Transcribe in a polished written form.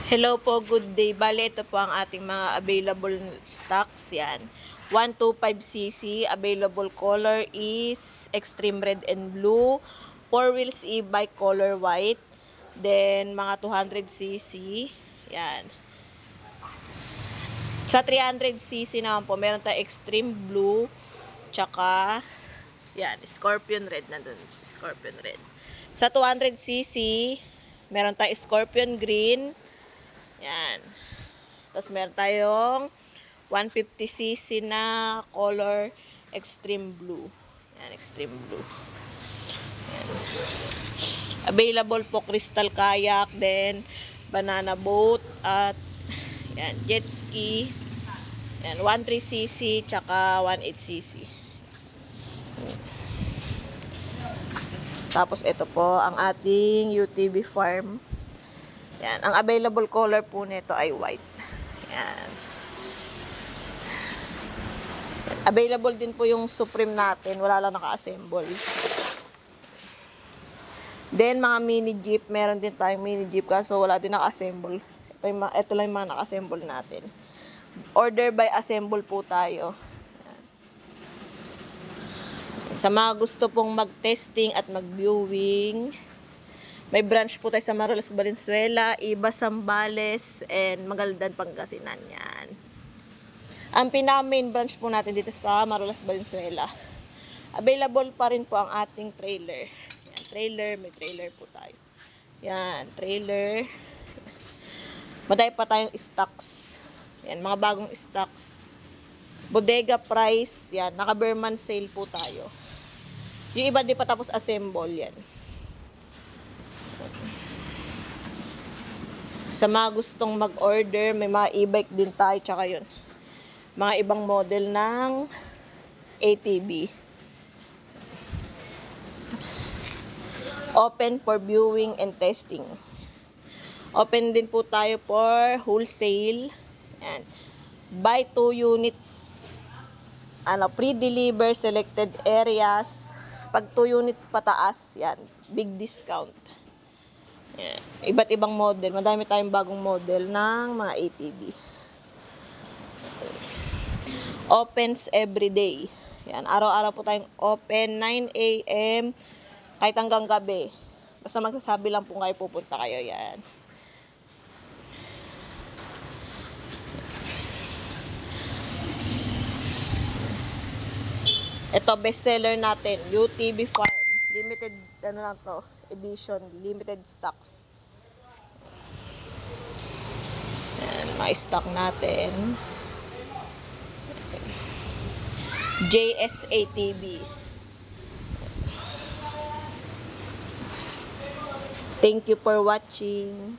Hello po, good day. Bale, ito po ang ating mga available stocks. Yan. 125cc. Available color is extreme red and blue. 4 wheels e-bike color white. Then, mga 200cc. Yan. Sa 300cc naman po, meron tayong extreme blue. Tsaka, yan, scorpion red. Nandun, scorpion red. Sa 200cc, meron tayong scorpion green. Yan. Tapos meron tayong 150cc na color extreme blue. Yan, extreme blue. Yan. Available po crystal kayak, then banana boat, at yan, jet ski. Yan, 13cc tsaka 18cc. Tapos ito po ang ating UTV farm. Yan. Ang available color po nito ay white. Yan. Available din po yung Supreme natin. Wala lang naka-assemble. Then, mga mini jeep. Meron din tayong mini jeep kaso wala din naka-assemble. Ito lang yung mga naka-assemble natin. Order by assemble po tayo. Yan. Sa mga gusto pong mag-testing at mag-viewing, may branch po tayo sa Marolas, Valenzuela, Iba, Zambales, and Magaldan, Pangasinan. Yan. Ang pinaka-main branch po natin dito sa Marolas, Valenzuela. Available pa rin po ang ating trailer. Yan, trailer. May trailer po tayo. Yan, trailer. Madami pa tayong stocks. Yan, mga bagong stocks. Bodega price. Yan, naka-Berman sale po tayo. Yung iba di pa tapos assemble. Yan. Sa mga gustong mag-order, may mga e-bike din tayo, tsaka yun. Mga ibang model ng ATV. Open for viewing and testing. Open din po tayo for wholesale. Yan. Buy 2 units. Pre-deliver selected areas. Pag 2 units pataas, yan. Big discount. Yan. Iba't ibang model. Madami tayong bagong model ng mga ATV. Opens every day. Yan. Araw-araw po tayong open. 9 a.m. kahit hanggang gabi. Basta magsasabi lang po kayo, pupunta kayo. Yan. Ito, bestseller natin. UTV Farm. Limited, edition, limited stocks. Yan, may stock natin. JSATV. Thank you for watching.